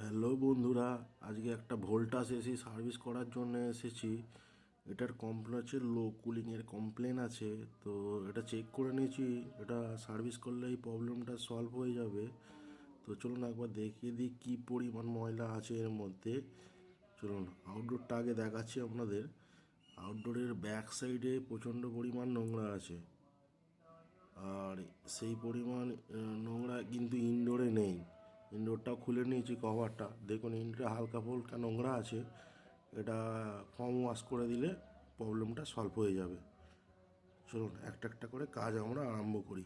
Hello বন্ধুরা, আজকে একটা ভোল্টাস এসি সার্ভিস করার জন্য এসেছি। এটার কমপ্লেন হচ্ছে লো কুলিংয়ের কমপ্লেন আছে। তো এটা চেক করে নিয়েছি, এটা সার্ভিস করলে এই প্রবলেমটা সলভ হয়ে যাবে। তো চলুন একবার দেখিয়ে দিই কী পরিমাণ ময়লা আছে এর মধ্যে। চলুন আউটডোরটা আগে দেখাচ্ছি আপনাদের। আউটডোরের ব্যাক সাইডে প্রচণ্ড পরিমাণ নোংরা আছে, আর সেই পরিমাণ নোংরা কিন্তু ইনডোরে নেই। ইনডোরটাও খুলে নিয়েছি কভারটা, দেখুন ইনডোরে হালকা ফুলকা নোংরা আছে। এটা ফর্ম ওয়াশ করে দিলে প্রবলেমটা সলভ হয়ে যাবে। চলুন একটা একটা করে কাজ আমরা আরম্ভ করি।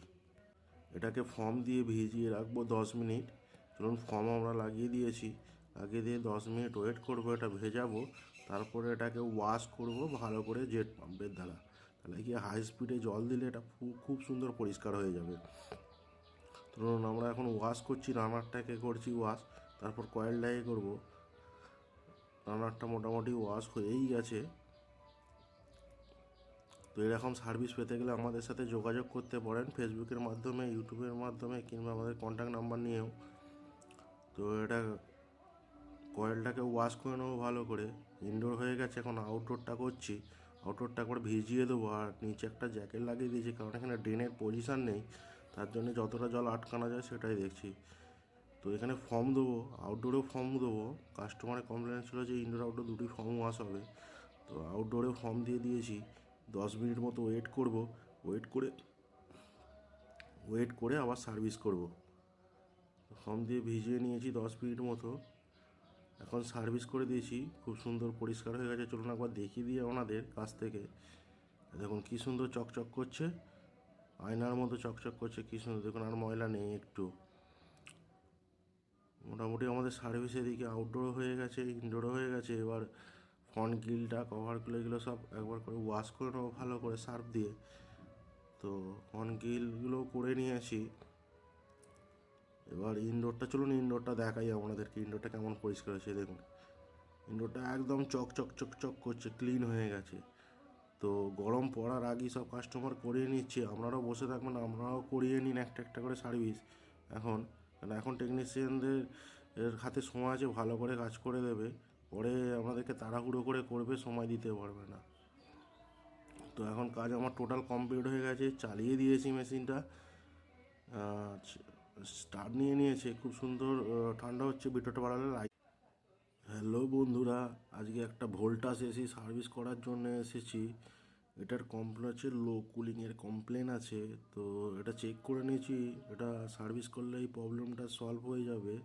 এটাকে ফর্ম দিয়ে ভিজিয়ে রাখবো 10 মিনিট। চলুন ফর্ম আমরা লাগিয়ে দিয়েছি, লাগিয়ে দিয়ে 10 মিনিট ওয়েট করবো, এটা ভেজাবো। তারপরে এটাকে ওয়াশ করব ভালো করে জেট পাম্পের দ্বারা। তাহলে কি হাই স্পিডে জল দিলে এটা খুব সুন্দর পরিষ্কার হয়ে যাবে। ধরুন আমরা এখন ওয়াশ করছি, রানারটাকে করছি ওয়াশ, তারপর কয়েলটাকে করব। রানারটা মোটামুটি ওয়াশ হয়েই গেছে। তো এরকম সার্ভিস পেতে গেলে আমাদের সাথে যোগাযোগ করতে পারেন ফেসবুকের মাধ্যমে, ইউটিউবের মাধ্যমে, কিংবা আমাদের কন্ট্যাক্ট নাম্বার নিয়েও। তো এটা কয়েলটাকে ওয়াশ করে নেবো ভালো করে। ইনডোর হয়ে গেছে, এখন আউটডোরটা করছি। আউটডোরটা করে ভিজিয়ে দেবো, আর নিচে একটা জ্যাকেট লাগিয়ে দিয়েছি, কারণ এখানে ড্রেনের পজিশান নেই। তার জন্য যতটা জল আটকানো যায় সেটাই দেখছি। তো এখানে ফর্ম দেবো, আউটডোরেও ফর্ম দেবো। কাস্টমারের কমপ্লেন ছিল যে ইনডোর আউটডোর দুটি ফর্ম ওয়াশ হবে। তো আউটডোরেও ফর্ম দিয়ে দিয়েছি। 10 মিনিট মতো ওয়েট করব। ওয়েট করে আবার সার্ভিস করব। ফর্ম দিয়ে ভিজিয়ে নিয়েছি 10 মিনিট মতো, এখন সার্ভিস করে দিয়েছি। খুব সুন্দর পরিষ্কার হয়ে গেছে। চলুন একবার দেখিয়ে দিয়ে ওনাদের কাছ থেকে। দেখুন কী সুন্দর চকচক করছে, আয়নার মতো চকচক করছে, কী সুন্দর। দেখুন আর ময়লা নেই একটু। মোটামুটি আমাদের সার্ভিস এদিকে আউটডোরও হয়ে গেছে, ইনডোরও হয়ে গেছে। এবার ফ্রন্ট গ্রিলটা, কভারগুলো, এগুলো সব একবার করে ওয়াশ করে নেবো ভালো করে সার্ফ দিয়ে। তো ফ্রন্ট গ্রিলগুলো করে নিয়েছি। এবার ইনডোরটা, চলুন ইনডোরটা দেখাই আপনাদেরকে, ইনডোরটা কেমন পরিষ্কার হয়েছে। দেখুন ইনডোরটা একদম চক করছে, ক্লিন হয়ে গেছে। তো গরম পড়ার আগেই সব কাস্টমার করিয়ে নিচ্ছে, আপনারাও বসে থাকবেন, আপনারাও করিয়ে নিন একটা একটা করে সার্ভিস এখন। কারণ এখন টেকনিশিয়ানদের হাতে সময় আছে, ভালো করে কাজ করে দেবে। পরে আপনাদেরকে তাড়াহুড়ো করে করবে, সময় দিতে পারবে না। তো এখন কাজ আমার টোটাল কমপ্লিট হয়ে গেছে, চালিয়ে দিয়েছি মেশিনটা। স্টার্ট নিয়ে নিয়েছে, খুব সুন্দর ঠান্ডা হচ্ছে। ভিডিওটা বাড়ালে লাইক। হ্যালো বন্ধুরা, আজকে একটা ভোল্টাস এসি সার্ভিস করার জন্য এসেছি। এটার কমপ্লেন হচ্ছে লো কুলিংয়ের কমপ্লেন আছে। তো এটা চেক করে নিয়েছি, এটা সার্ভিস করলে এই প্রবলেমটা সলভ হয়ে যাবে।